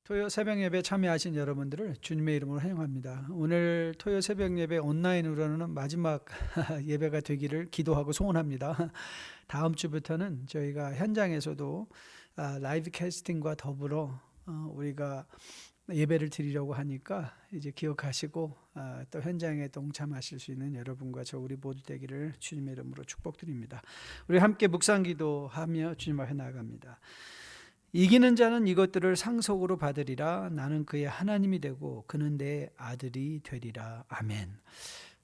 토요 새벽 예배 참여하신 여러분들을 주님의 이름으로 환영합니다. 오늘 토요 새벽 예배 온라인으로는 마지막 예배가 되기를 기도하고 소원합니다. 다음 주부터는 저희가 현장에서도 라이브 캐스팅과 더불어 우리가 예배를 드리려고 하니까 이제 기억하시고 또 현장에 동참하실 수 있는 여러분과 저 우리 모두 되기를 주님의 이름으로 축복드립니다. 우리 함께 묵상 기도하며 주님 앞에 나아갑니다. 이기는 자는 이것들을 상속으로 받으리라. 나는 그의 하나님이 되고 그는 내 아들이 되리라. 아멘.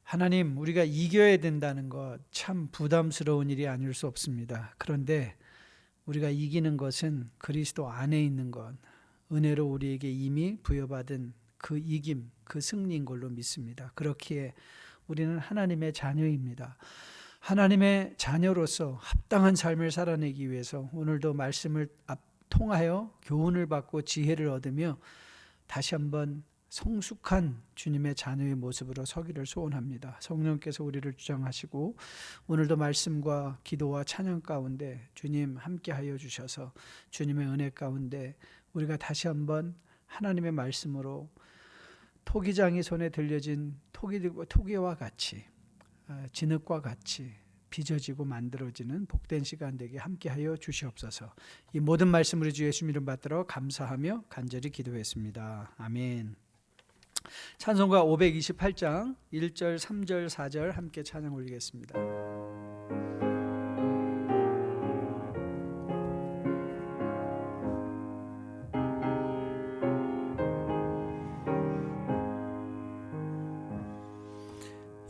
하나님, 우리가 이겨야 된다는 것 참 부담스러운 일이 아닐 수 없습니다. 그런데 우리가 이기는 것은 그리스도 안에 있는 것, 은혜로 우리에게 이미 부여받은 그 이김, 그 승리인 걸로 믿습니다. 그렇기에 우리는 하나님의 자녀입니다. 하나님의 자녀로서 합당한 삶을 살아내기 위해서 오늘도 말씀을 통하여 교훈을 받고 지혜를 얻으며 다시 한번 성숙한 주님의 자녀의 모습으로 서기를 소원합니다. 성령께서 우리를 주장하시고 오늘도 말씀과 기도와 찬양 가운데 주님 함께하여 주셔서 주님의 은혜 가운데 우리가 다시 한번 하나님의 말씀으로 토기장이 손에 들려진 토기와 같이 진흙과 같이 빚어지고 만들어지는 복된 시간 되게 함께하여 주시옵소서. 이 모든 말씀 우리 주 예수 이름 받들어 감사하며 간절히 기도했습니다. 아멘. 찬송가 528장 1절 3절 4절 함께 찬양 올리겠습니다.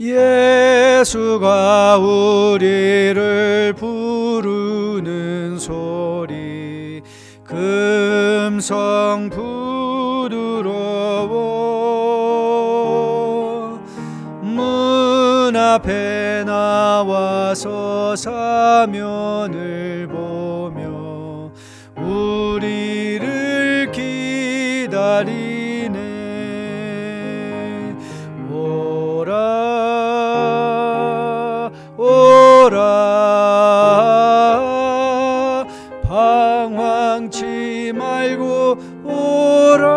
예수가 우리를 부르는 소리 금성 부드러워 문 앞에 나와서 사면을 보며 우리를 기다리네. 오라 방황치 말고 오라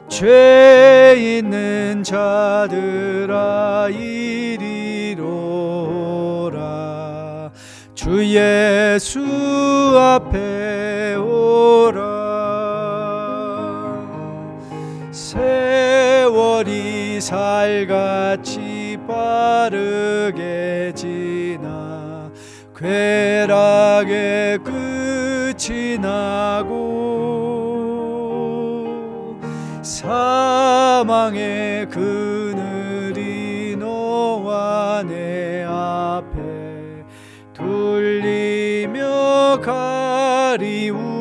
죄 있는 자들아 이리로 오라 주 예수 앞에 오라 세월이 살같이 빠르게 지나 쾌락의 끝이 나고 사망의 그늘이 너와 내 앞에 둘리며 가리우네.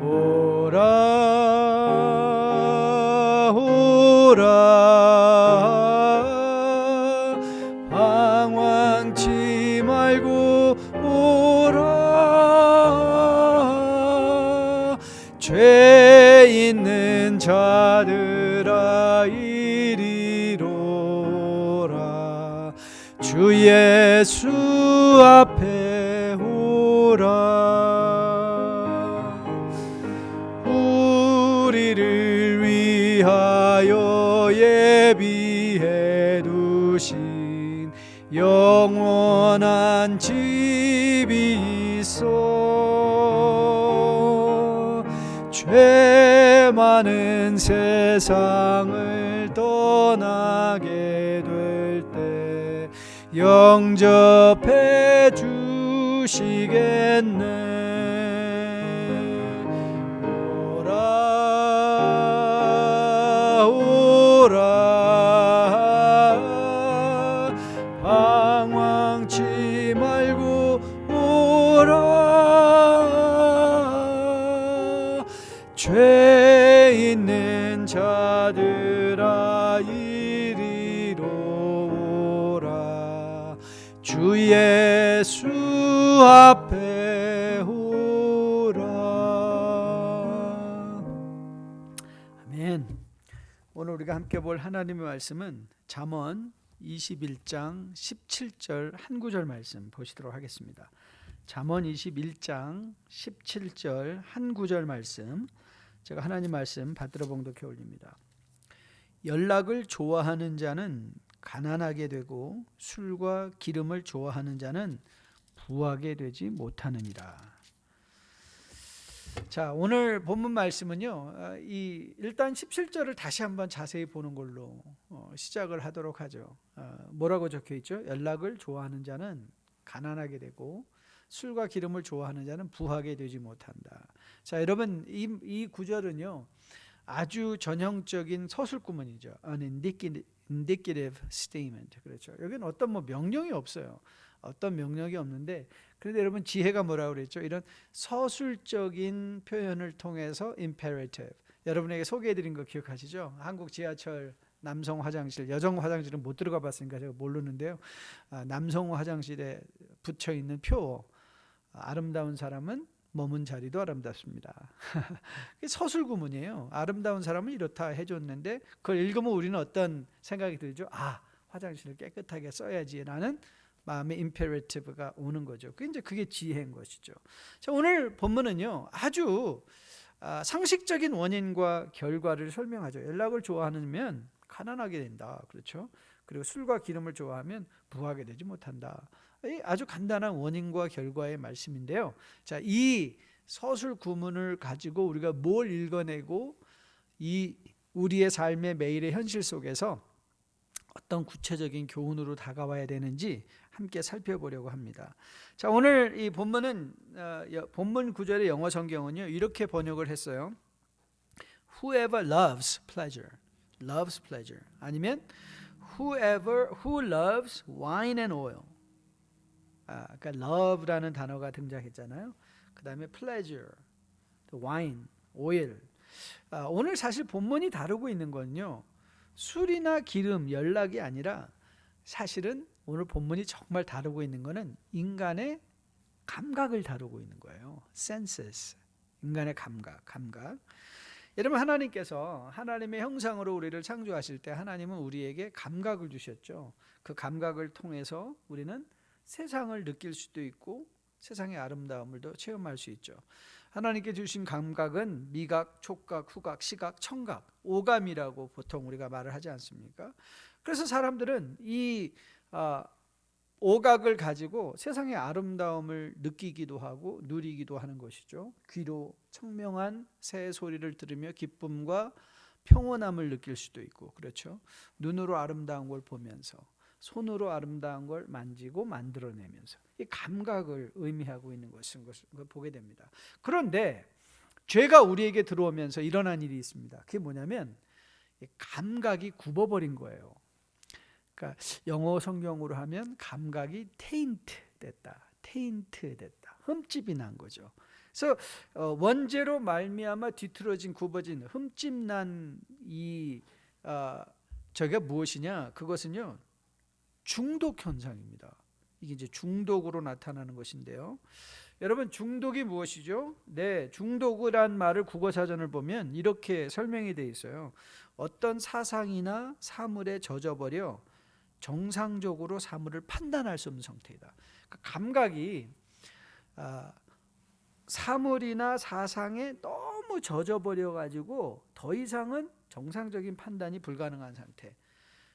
오라 방황치 말고 오라 죄 있는 자들아 이리로 오라 주 예수 앞에 오라 우리를 위하여 예비해 두신 영원한 집이 있어 죄 많은 세상을 떠나게 될 때 영접해 주시겠네. 방황치 말고 오라 죄 있는 자들아 이리로 오라 주 예수 앞에 오라. 아멘. 오늘 우리가 함께 볼 하나님의 말씀은 잠언 21장 17절 한 구절 말씀 보시도록 하겠습니다. 잠언 21장 17절 한 구절 말씀, 제가 하나님 말씀 받들어 봉독해 올립니다. 연락을 좋아하는 자는 가난하게 되고 술과 기름을 좋아하는 자는 부하게 되지 못하느니라. 자, 오늘 본문 말씀은요, 일단 17절을 다시 한번 자세히 보는 걸로 시작을 하도록 하죠. 뭐라고 적혀 있죠? 연락을 좋아하는 자는 가난하게 되고 술과 기름을 좋아하는 자는 부하게 되지 못한다. 자, 여러분, 이 구절은요, 아주 전형적인 서술구문이죠. An indicative statement. 그렇죠. 여기는 어떤 명령이 없어요. 어떤 명령이 없는데, 그런데 여러분 지혜가 뭐라고 그랬죠? 이런 서술적인 표현을 통해서 imperative. 여러분에게 소개해드린 거 기억하시죠? 한국 지하철 남성 화장실, 여성 화장실은 못 들어가 봤으니까 제가 모르는데요. 남성 화장실에 붙여 있는 표, 아름다운 사람은 머문 자리도 아름답습니다. 서술구문이에요. 아름다운 사람은 이렇다 해줬는데 그걸 읽으면 우리는 어떤 생각이 들죠? 화장실을 깨끗하게 써야지라는 마음의 임페러티브가 오는 거죠. 그게 지혜인 것이죠. 자, 오늘 본문은요, 아주 상식적인 원인과 결과를 설명하죠. 연락을 좋아하면 가난하게 된다. 그렇죠? 그리고 술과 기름을 좋아하면 부하게 되지 못한다. 아주 간단한 원인과 결과의 말씀인데요. 자, 이 서술 구문을 가지고 우리가 뭘 읽어내고 우리의 삶의 매일의 현실 속에서 어떤 구체적인 교훈으로 다가와야 되는지 함께 살펴보려고 합니다. 자, 오늘 이 본문은 본문 구절의 영어 성경은요, 이렇게 번역을 했어요. Whoever loves pleasure, loves pleasure. 아니면 who loves wine and oil. 그러니까 love라는 단어가 등장했잖아요. 그 다음에 pleasure, wine, oil. 오늘 사실 본문이 다루고 있는 건요, 술이나 기름, 연락이 아니라 사실은 오늘 본문이 정말 다루고 있는 거는 인간의 감각을 다루고 있는 거예요. senses, 인간의 감각. 여러분, 하나님께서 하나님의 형상으로 우리를 창조하실 때 하나님은 우리에게 감각을 주셨죠. 그 감각을 통해서 우리는 세상을 느낄 수도 있고 세상의 아름다움을 더 체험할 수 있죠. 하나님께 주신 감각은 미각, 촉각, 후각, 시각, 청각, 오감이라고 보통 우리가 말을 하지 않습니까? 그래서 사람들은 이 오각을 가지고 세상의 아름다움을 느끼기도 하고 누리기도 하는 것이죠. 귀로 청명한 새 소리를 들으며 기쁨과 평온함을 느낄 수도 있고, 그렇죠. 눈으로 아름다운 걸 보면서, 손으로 아름다운 걸 만지고 만들어내면서 이 감각을 의미하고 있는 것을 보게 됩니다. 그런데 죄가 우리에게 들어오면서 일어난 일이 있습니다. 그게 뭐냐면 감각이 굽어버린 거예요. 그러니까 영어 성경으로 하면 감각이 taint 됐다. 흠집이 난 거죠. 그래서 원죄로 말미암아 뒤틀어진, 굽어진, 흠집 난 저게 무엇이냐? 그것은요, 중독 현상입니다. 이게 이제 중독으로 나타나는 것인데요. 여러분, 중독이 무엇이죠? 네, 중독이란 말을 국어사전을 보면 이렇게 설명이 되어 있어요. 어떤 사상이나 사물에 젖어버려 정상적으로 사물을 판단할 수 없는 상태이다. 그러니까 감각이 사물이나 사상에 너무 젖어버려 가지고 더 이상은 정상적인 판단이 불가능한 상태.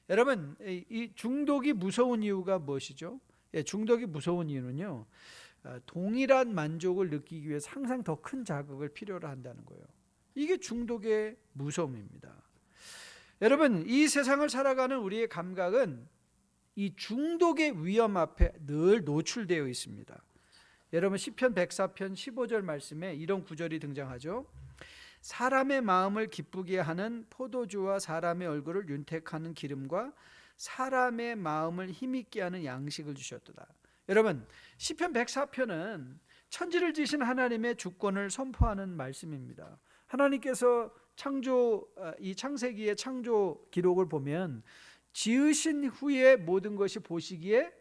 여러분, 이 중독이 무서운 이유가 무엇이죠? 중독이 무서운 이유는요, 동일한 만족을 느끼기 위해서 항상 더 큰 자극을 필요로 한다는 거예요. 이게 중독의 무서움입니다. 여러분, 이 세상을 살아가는 우리의 감각은 이 중독의 위험 앞에 늘 노출되어 있습니다. 여러분, 시편 104편 15절 말씀에 이런 구절이 등장하죠. 사람의 마음을 기쁘게 하는 포도주와 사람의 얼굴을 윤택하는 기름과 사람의 마음을 힘있게 하는 양식을 주셨도다. 여러분, 시편 104편은 천지를 지으신 하나님의 주권을 선포하는 말씀입니다. 하나님께서 이 창세기의 창조 기록을 보면 지으신 후에 모든 것이 보시기에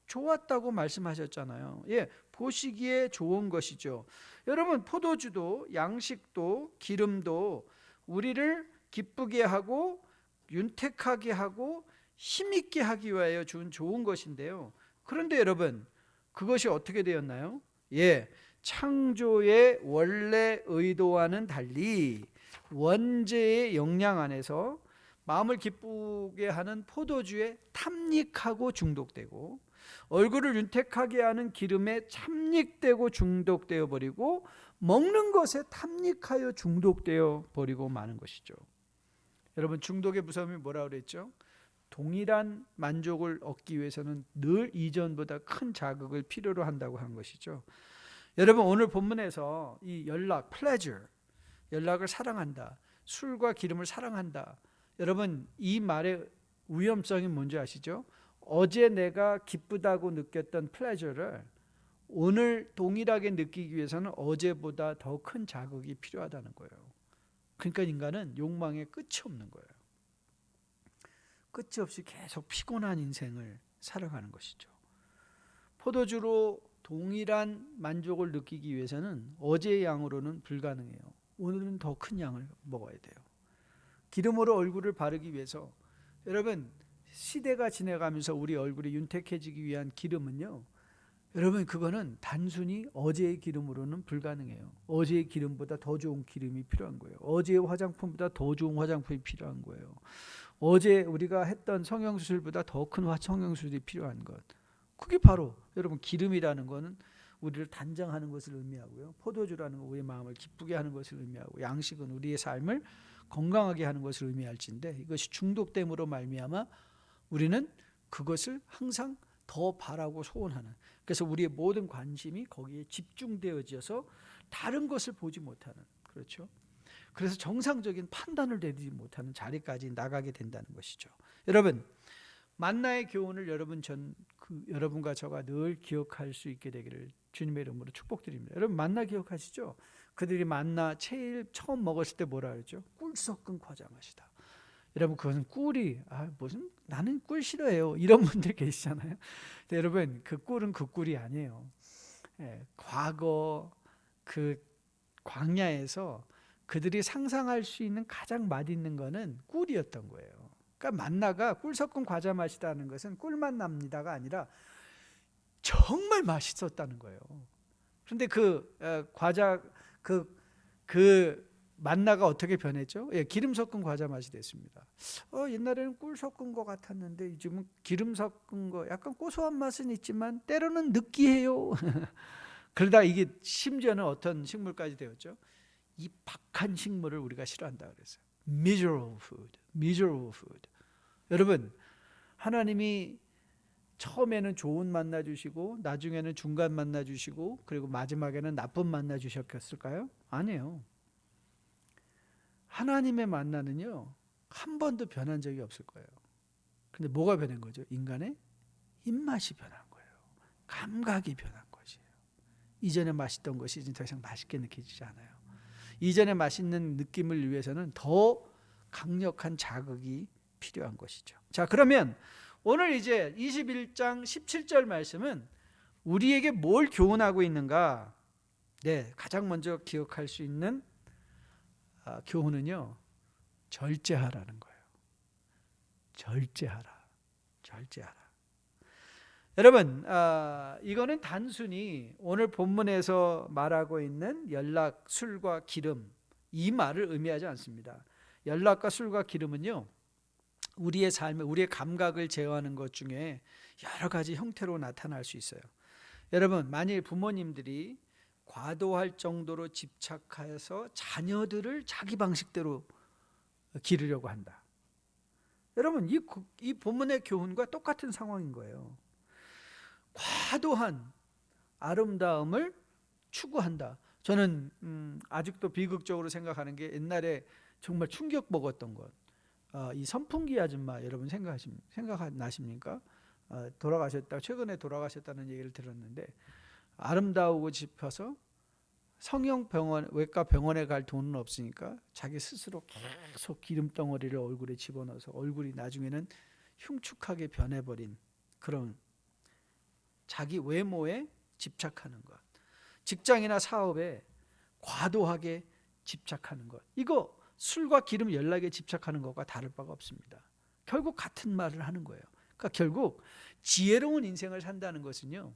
좋았다고 말씀하셨잖아요. 보시기에 좋은 것이죠. 여러분, 포도주도 양식도 기름도 우리를 기쁘게 하고 윤택하게 하고 힘있게 하기 위하여 준 좋은 것인데요. 그런데 여러분, 그것이 어떻게 되었나요? 예, 창조의 원래 의도와는 달리 원죄의 영향 안에서 마음을 기쁘게 하는 포도주에 탐닉하고 중독되고, 얼굴을 윤택하게 하는 기름에 참닉되고 중독되어 버리고, 먹는 것에 탐닉하여 중독되어 버리고 마는 것이죠. 여러분, 중독의 무서움이 뭐라고 그랬죠? 동일한 만족을 얻기 위해서는 늘 이전보다 큰 자극을 필요로 한다고 한 것이죠. 여러분, 오늘 본문에서 이 연락, pleasure, 연락을 사랑한다, 술과 기름을 사랑한다. 여러분, 이 말의 위험성이 뭔지 아시죠? 어제 내가 기쁘다고 느꼈던 pleasure를 오늘 동일하게 느끼기 위해서는 어제보다 더 큰 자극이 필요하다는 거예요. 그러니까 인간은 욕망에 끝이 없는 거예요. 끝이 없이 계속 피곤한 인생을 살아가는 것이죠. 포도주로 동일한 만족을 느끼기 위해서는 어제의 양으로는 불가능해요. 오늘은 더 큰 양을 먹어야 돼요. 기름으로 얼굴을 바르기 위해서, 여러분, 시대가 지나가면서 우리 얼굴이 윤택해지기 위한 기름은요, 여러분, 그거는 단순히 어제의 기름으로는 불가능해요. 어제의 기름보다 더 좋은 기름이 필요한 거예요. 어제의 화장품보다 더 좋은 화장품이 필요한 거예요. 어제 우리가 했던 성형수술보다 더 큰 성형수술이 필요한 것, 그게 바로 여러분 기름이라는 거는 우리를 단장하는 것을 의미하고요, 포도주라는 건 우리의 마음을 기쁘게 하는 것을 의미하고, 양식은 우리의 삶을 건강하게 하는 것을 의미할진데, 이것이 중독됨으로 말미암아 우리는 그것을 항상 더 바라고 소원하는, 그래서 우리의 모든 관심이 거기에 집중되어져서 다른 것을 보지 못하는, 그렇죠? 그래서 정상적인 판단을 내리지 못하는 자리까지 나가게 된다는 것이죠. 여러분, 만나의 교훈을 여러분과 저가 늘 기억할 수 있게 되기를 주님의 이름으로 축복드립니다. 여러분, 만나 기억하시죠? 그들이 만나 제일 처음 먹었을 때 뭐라 그랬죠? 꿀 섞은 과자 맛이다. 여러분, 그것은 꿀이 무슨, 나는 꿀 싫어해요, 이런 분들 계시잖아요. 근데 여러분, 그 꿀은 그 꿀이 아니에요. 과거 그 광야에서 그들이 상상할 수 있는 가장 맛있는 거는 꿀이었던 거예요. 그러니까 만나가 꿀 섞은 과자 맛이라는 것은 꿀맛 납니다가 아니라 정말 맛있었다는 거예요. 그런데 그 과자, 그 만나가 어떻게 변했죠? 기름 섞은 과자 맛이 됐습니다. 옛날에는 꿀 섞은 것 같았는데 요즘은 기름 섞은 거, 약간 고소한 맛은 있지만 때로는 느끼해요. 그러다 이게 심지어는 어떤 식물까지 되었죠? 이 박한 식물을 우리가 싫어한다 그랬어요. Miserable food, miserable food. 여러분, 하나님이 처음에는 좋은 만나 주시고, 나중에는 중간 만나 주시고, 그리고 마지막에는 나쁜 만나 주셨을까요? 아니에요. 하나님의 만나는요, 한 번도 변한 적이 없을 거예요. 근데 뭐가 변한 거죠? 인간의 입맛이 변한 거예요. 감각이 변한 것이에요. 이전에 맛있던 것이 이제 더 이상 맛있게 느껴지지 않아요. 이전에 맛있는 느낌을 위해서는 더 강력한 자극이 필요한 것이죠. 자, 그러면 오늘 이제 21장 17절 말씀은 우리에게 뭘 교훈하고 있는가? 네, 가장 먼저 기억할 수 있는 교훈은요, 절제하라는 거예요. 절제하라. 여러분, 이거는 단순히 오늘 본문에서 말하고 있는 연락, 술과 기름, 이 말을 의미하지 않습니다. 연락과 술과 기름은요, 우리의 삶에, 우리의 감각을 제어하는 것 중에 여러 가지 형태로 나타날 수 있어요. 여러분, 만일 부모님들이 과도할 정도로 집착해서 자녀들을 자기 방식대로 기르려고 한다, 여러분, 이 본문의 교훈과 똑같은 상황인 거예요. 과도한 아름다움을 추구한다. 저는 아직도 비극적으로 생각하는 게, 옛날에 정말 충격 먹었던 것, 이 선풍기 아줌마, 여러분 생각나십니까? 최근에 돌아가셨다는 얘기를 들었는데, 아름다우고 싶어서 성형병원, 외과 병원에 갈 돈은 없으니까 자기 스스로 계속 기름덩어리를 얼굴에 집어넣어서 얼굴이 나중에는 흉측하게 변해버린, 그런 자기 외모에 집착하는 것, 직장이나 사업에 과도하게 집착하는 것, 이거 술과 기름 연락에 집착하는 것과 다를 바가 없습니다. 결국 같은 말을 하는 거예요. 그러니까 결국 지혜로운 인생을 산다는 것은요,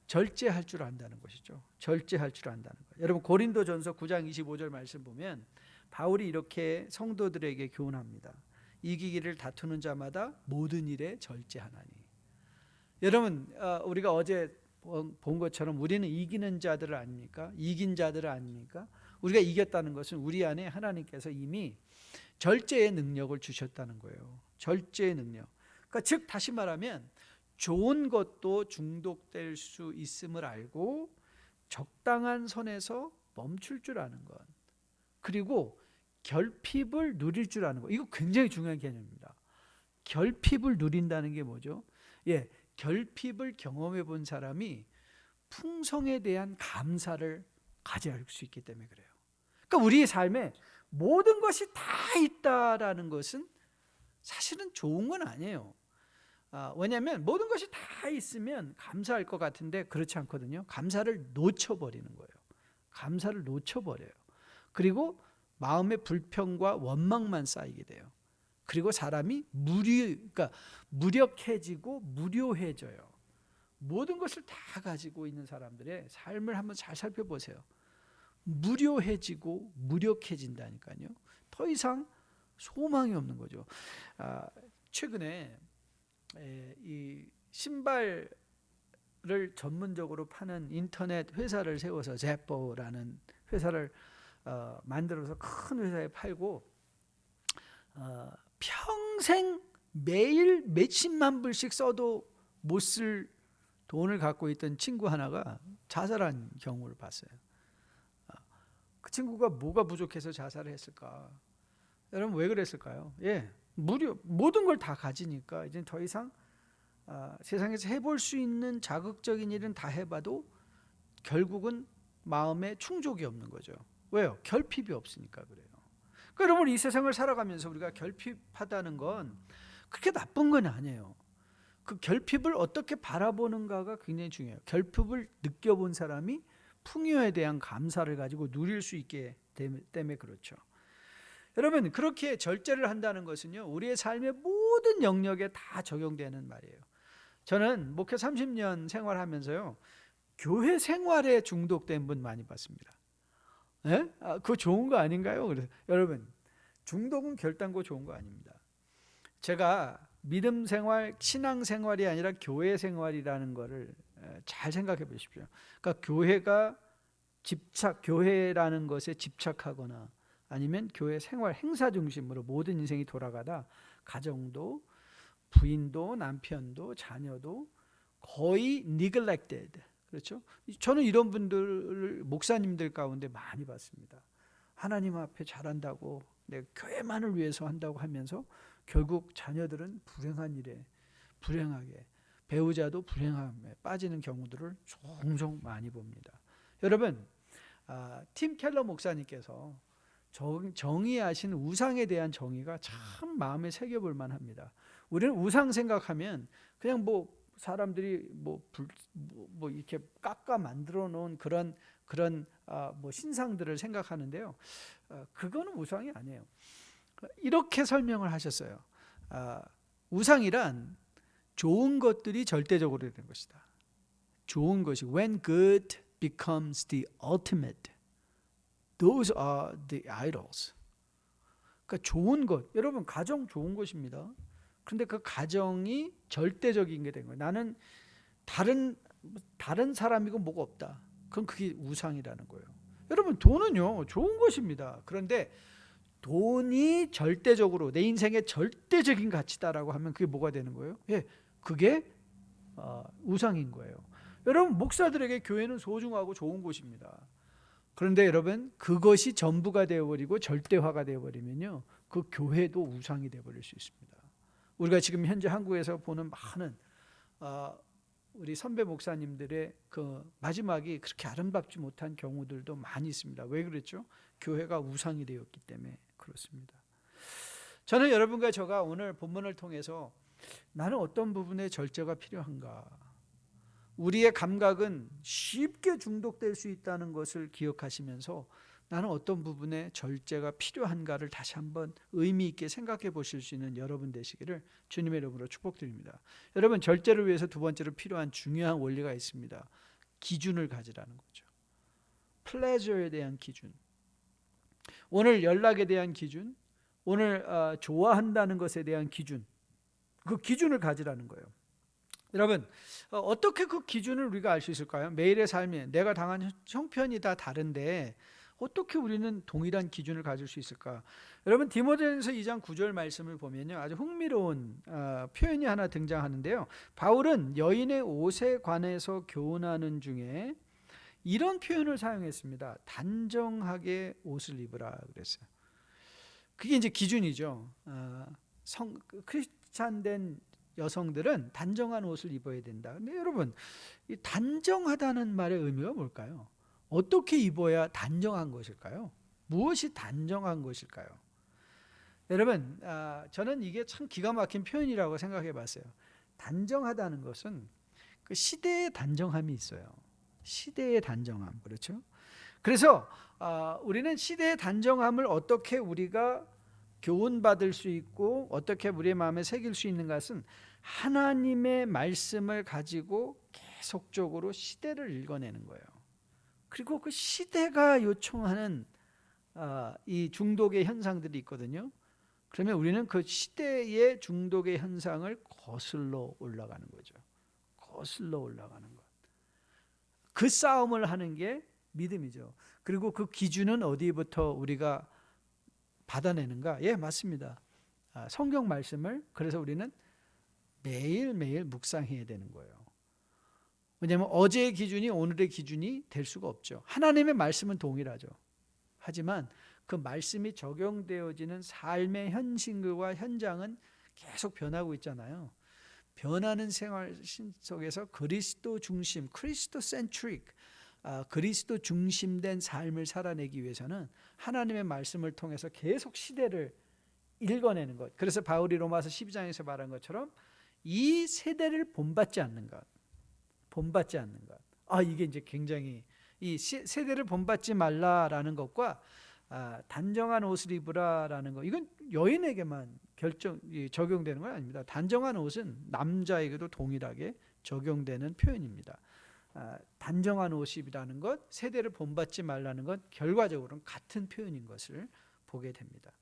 절제할 줄 안다는 것이죠. 절제할 줄 안다는 것. 여러분 고린도전서 9장 25절 말씀 보면 바울이 이렇게 성도들에게 교훈합니다. 이기기를 다투는 자마다 모든 일에 절제하나니. 여러분 우리가 어제 본 것처럼 우리는 이기는 자들 아닙니까? 이긴 자들 아닙니까? 우리가 이겼다는 것은 우리 안에 하나님께서 이미 절제의 능력을 주셨다는 거예요. 절제의 능력. 그러니까 즉 다시 말하면 좋은 것도 중독될 수 있음을 알고 적당한 선에서 멈출 줄 아는 것. 그리고 결핍을 누릴 줄 아는 것. 이거 굉장히 중요한 개념입니다. 결핍을 누린다는 게 뭐죠? 결핍을 경험해 본 사람이 풍성에 대한 감사를 가질 수 있기 때문에 그래요. 그러니까 우리의 삶에 모든 것이 다 있다라는 것은 사실은 좋은 건 아니에요. 왜냐하면 모든 것이 다 있으면 감사할 것 같은데 그렇지 않거든요. 감사를 놓쳐버리는 거예요. 감사를 놓쳐버려요. 그리고 마음의 불평과 원망만 쌓이게 돼요. 그리고 사람이 그러니까 무력해지고 무료해져요. 모든 것을 다 가지고 있는 사람들의 삶을 한번 잘 살펴보세요. 무료해지고 무력해진다니까요. 더 이상 소망이 없는 거죠. 최근에 이 신발을 전문적으로 파는 인터넷 회사를 세워서 제포라는 회사를 만들어서 큰 회사에 팔고 평생 매일 몇십만 불씩 써도 못 쓸 돈을 갖고 있던 친구 하나가 자살한 경우를 봤어요. 그 친구가 뭐가 부족해서 자살을 했을까? 여러분 왜 그랬을까요? 모든 걸 다 가지니까 이제 더 이상 세상에서 해볼 수 있는 자극적인 일은 다 해봐도 결국은 마음에 충족이 없는 거죠. 왜요? 결핍이 없으니까 그래요. 그러니까 여러분 이 세상을 살아가면서 우리가 결핍하다는 건 그렇게 나쁜 건 아니에요. 그 결핍을 어떻게 바라보는가가 굉장히 중요해요. 결핍을 느껴본 사람이 풍요에 대한 감사를 가지고 누릴 수 있게 때문에 그렇죠. 여러분 그렇게 절제를 한다는 것은요 우리의 삶의 모든 영역에 다 적용되는 말이에요. 저는 목회 30년 생활하면서요 교회 생활에 중독된 분 많이 봤습니다. 그거 좋은 거 아닌가요? 그래서 여러분 중독은 결단코 좋은 거 아닙니다. 제가 믿음 생활, 신앙 생활이 아니라 교회 생활이라는 거를 잘 생각해 보십시오. 그러니까 교회라는 것에 집착하거나 아니면 교회 생활 행사 중심으로 모든 인생이 돌아가다 가정도 부인도 남편도 자녀도 거의 neglected. 그렇죠? 저는 이런 분들을 목사님들 가운데 많이 봤습니다. 하나님 앞에 잘한다고 내가 교회만을 위해서 한다고 하면서 결국 자녀들은 불행한 일에 불행하게 배우자도 불행함에 빠지는 경우들을 종종 많이 봅니다. 여러분 팀 켈러 목사님께서 정의하신 우상에 대한 정의가 참 마음에 새겨볼 만합니다. 우리는 우상 생각하면 그냥 사람들이 이렇게 깎아 만들어 놓은 그런 신상들을 생각하는데요. 그거는 우상이 아니에요. 이렇게 설명을 하셨어요. 우상이란 좋은 것들이 절대적으로 되는 것이다. 좋은 것이 when good becomes the ultimate, those are the idols. 그러니까 좋은 것, 여러분 가정 좋은 것입니다. 그런데 그 가정이 절대적인 게 된 거예요. 나는 다른 사람이고 뭐가 없다. 그럼 그게 우상이라는 거예요. 여러분 돈은요 좋은 것입니다. 그런데 돈이 절대적으로 내 인생의 절대적인 가치다라고 하면 그게 뭐가 되는 거예요? 그게 우상인 거예요. 여러분 목사들에게 교회는 소중하고 좋은 곳입니다. 그런데 여러분 그것이 전부가 되어버리고 절대화가 되어버리면요 그 교회도 우상이 되어버릴 수 있습니다. 우리가 지금 현재 한국에서 보는 많은 우리 선배 목사님들의 그 마지막이 그렇게 아름답지 못한 경우들도 많이 있습니다. 왜 그랬죠? 교회가 우상이 되었기 때문에 그렇습니다. 저는 여러분과 제가 오늘 본문을 통해서 나는 어떤 부분에 절제가 필요한가? 우리의 감각은 쉽게 중독될 수 있다는 것을 기억하시면서 나는 어떤 부분에 절제가 필요한가를 다시 한번 의미 있게 생각해 보실 수 있는 여러분 되시기를 주님의 이름으로 축복드립니다. 여러분 절제를 위해서 두 번째로 필요한 중요한 원리가 있습니다. 기준을 가지라는 거죠. 플레저에 대한 기준, 오늘 연락에 대한 기준, 오늘 좋아한다는 것에 대한 기준, 그 기준을 가지라는 거예요. 여러분, 어떻게 그 기준을 우리가 알 수 있을까요? 매일의 삶에 내가 당한 형편이 다 다른데 어떻게 우리는 동일한 기준을 가질 수 있을까? 여러분, 디모데전서 2장 9절 말씀을 보면요, 아주 흥미로운 표현이 하나 등장하는데요. 바울은 여인의 옷에 관해서 교훈하는 중에 이런 표현을 사용했습니다. 단정하게 옷을 입으라 그랬어요. 그게 이제 기준이죠. 크리스찬된 여성들은 단정한 옷을 입어야 된다. 근데 여러분, 이 단정하다는 말의 의미가 뭘까요? 어떻게 입어야 단정한 것일까요? 무엇이 단정한 것일까요? 여러분, 저는 이게 참 기가 막힌 표현이라고 생각해 봤어요. 단정하다는 것은 그 시대의 단정함이 있어요. 시대의 단정함, 그렇죠? 그래서 우리는 시대의 단정함을 어떻게 우리가 교훈받을 수 있고 어떻게 우리의 마음에 새길 수 있는 것은 하나님의 말씀을 가지고 계속적으로 시대를 읽어내는 거예요. 그리고 그 시대가 요청하는 이 중독의 현상들이 있거든요. 그러면 우리는 그 시대의 중독의 현상을 거슬러 올라가는 거죠. 거슬러 올라가는 것. 그 싸움을 하는 게 믿음이죠. 그리고 그 기준은 어디부터 우리가 받아내는가? 예, 맞습니다. 성경 말씀을 그래서 우리는 매일매일 묵상해야 되는 거예요. 왜냐하면 어제의 기준이 오늘의 기준이 될 수가 없죠. 하나님의 말씀은 동일하죠. 하지만 그 말씀이 적용되어지는 삶의 현실과 현장은 계속 변하고 있잖아요. 변하는 생활 속에서 그리스도 중심, 크리스토 센트릭, 그리스도 중심된 삶을 살아내기 위해서는 하나님의 말씀을 통해서 계속 시대를 읽어내는 것. 그래서 바울이 로마서 12장에서 말한 것처럼 이 세대를 본받지 않는 것. 본받지 않는 것. 이게 이제 굉장히 이 세대를 본받지 말라라는 것과 단정한 옷을 입으라라는 것. 이건 여인에게만 적용되는 건 아닙니다. 단정한 옷은 남자에게도 동일하게 적용되는 표현입니다. 단정한 옷이라는 것, 세대를 본받지 말라는 것, 결과적으로는 같은 표현인 것을 보게 됩니다.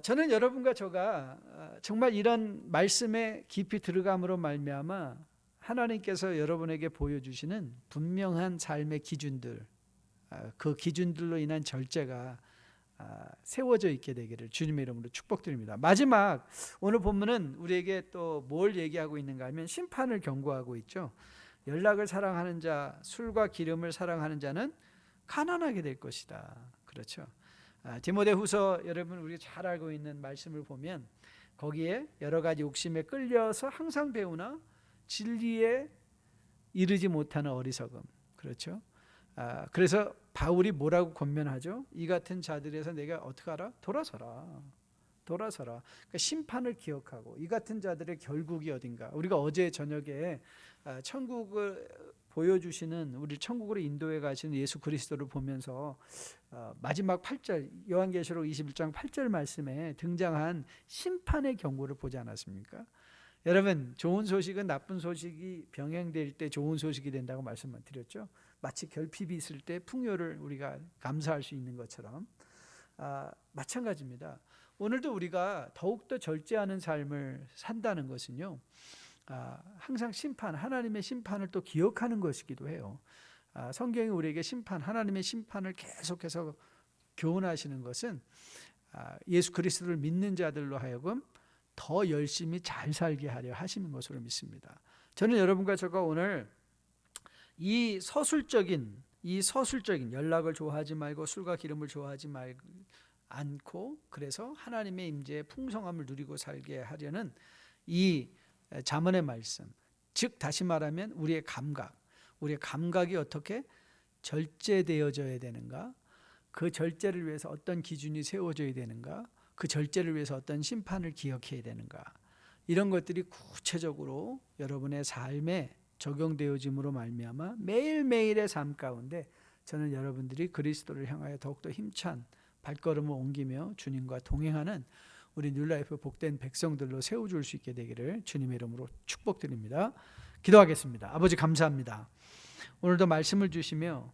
저는 여러분과 저가 정말 이런 말씀에 깊이 들어감으로 말미암아 하나님께서 여러분에게 보여주시는 분명한 삶의 기준들, 그 기준들로 인한 절제가 세워져 있게 되기를 주님의 이름으로 축복드립니다. 마지막 오늘 본문은 우리에게 또 뭘 얘기하고 있는가 하면 심판을 경고하고 있죠. 연락을 사랑하는 자, 술과 기름을 사랑하는 자는 가난하게 될 것이다. 그렇죠. 디모데후서 여러분 우리가 잘 알고 있는 말씀을 보면 거기에 여러 가지 욕심에 끌려서 항상 배우나 진리에 이르지 못하는 어리석음. 그렇죠. 그래서 바울이 뭐라고 권면하죠? 이 같은 자들에서 내가 어떻게 하라? 돌아서라. 그러니까 심판을 기억하고 이 같은 자들의 결국이 어딘가. 우리가 어제 저녁에 천국을 보여주시는 우리 천국으로 인도해 가시는 예수 그리스도를 보면서 마지막 8절 요한계시록 21장 8절 말씀에 등장한 심판의 경고를 보지 않았습니까? 여러분, 좋은 소식은 나쁜 소식이 병행될 때 좋은 소식이 된다고 말씀을 드렸죠. 마치 결핍이 있을 때 풍요를 우리가 감사할 수 있는 것처럼 마찬가지입니다. 오늘도 우리가 더욱더 절제하는 삶을 산다는 것은요, 항상 하나님의 심판을 또 기억하는 것이기도 해요. 성경이 우리에게 하나님의 심판을 계속해서 교훈하시는 것은 예수 그리스도를 믿는 자들로 하여금 더 열심히 잘 살게 하려 하시는 것으로 믿습니다. 저는 여러분과 제가 오늘 이 서술적인 연락을 좋아하지 말고 술과 기름을 좋아하지 않고 그래서 하나님의 임재의 풍성함을 누리고 살게 하려는 이 잠언의 말씀, 즉 다시 말하면 우리의 감각이 어떻게 절제되어져야 되는가, 그 절제를 위해서 어떤 기준이 세워져야 되는가, 그 절제를 위해서 어떤 심판을 기억해야 되는가, 이런 것들이 구체적으로 여러분의 삶에 적용되어짐으로 말미암아 매일매일의 삶 가운데 저는 여러분들이 그리스도를 향하여 더욱더 힘찬 발걸음을 옮기며 주님과 동행하는 우리 뉴라이프 복된 백성들로 세워줄 수 있게 되기를 주님의 이름으로 축복드립니다. 기도하겠습니다. 아버지 감사합니다. 오늘도 말씀을 주시며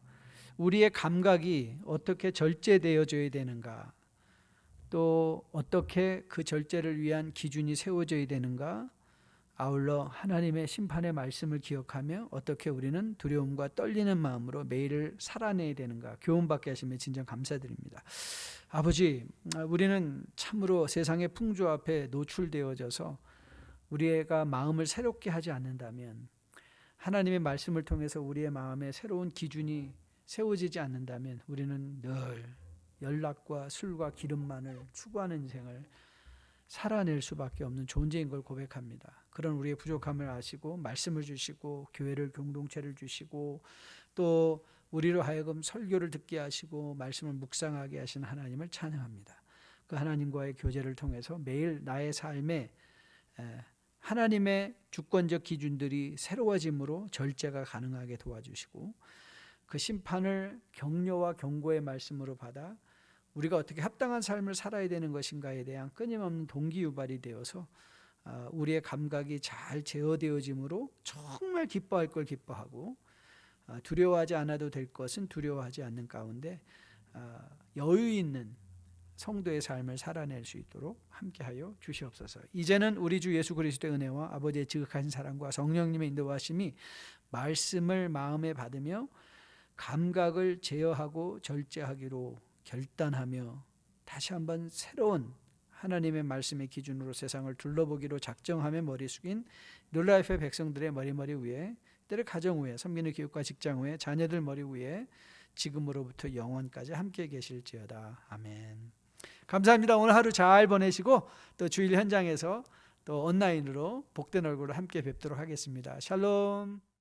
우리의 감각이 어떻게 절제되어져야 되는가, 또 어떻게 그 절제를 위한 기준이 세워져야 되는가, 아울러 하나님의 심판의 말씀을 기억하며 어떻게 우리는 두려움과 떨리는 마음으로 매일을 살아내야 되는가 교훈받게 하시며 진정 감사드립니다. 아버지, 우리는 참으로 세상의 풍조 앞에 노출되어져서 우리가 마음을 새롭게 하지 않는다면, 하나님의 말씀을 통해서 우리의 마음에 새로운 기준이 세워지지 않는다면 우리는 늘 연락과 술과 기름만을 추구하는 인생을 살아낼 수밖에 없는 존재인 걸 고백합니다. 그런 우리의 부족함을 아시고 말씀을 주시고 교회를 공동체를 주시고 또 우리로 하여금 설교를 듣게 하시고 말씀을 묵상하게 하신 하나님을 찬양합니다. 그 하나님과의 교제를 통해서 매일 나의 삶에 하나님의 주권적 기준들이 새로워짐으로 절제가 가능하게 도와주시고, 그 심판을 격려와 경고의 말씀으로 받아 우리가 어떻게 합당한 삶을 살아야 되는 것인가에 대한 끊임없는 동기유발이 되어서 우리의 감각이 잘 제어되어짐으로 정말 기뻐할 걸 기뻐하고 두려워하지 않아도 될 것은 두려워하지 않는 가운데 여유 있는 성도의 삶을 살아낼 수 있도록 함께하여 주시옵소서. 이제는 우리 주 예수 그리스도의 은혜와 아버지의 지극하신 사랑과 성령님의 인도하심이 말씀을 마음에 받으며 감각을 제어하고 절제하기로 결단하며 다시 한번 새로운 하나님의 말씀의 기준으로 세상을 둘러보기로 작정하며 머리 숙인 롤라이프의 백성들의 머리 위에, 때를 가정 위에, 섬기는 교육과 직장 위에, 자녀들 머리 위에 지금으로부터 영원까지 함께 계실지어다. 아멘. 감사합니다. 오늘 하루 잘 보내시고 또 주일 현장에서 또 온라인으로 복된 얼굴로 함께 뵙도록 하겠습니다. 샬롬.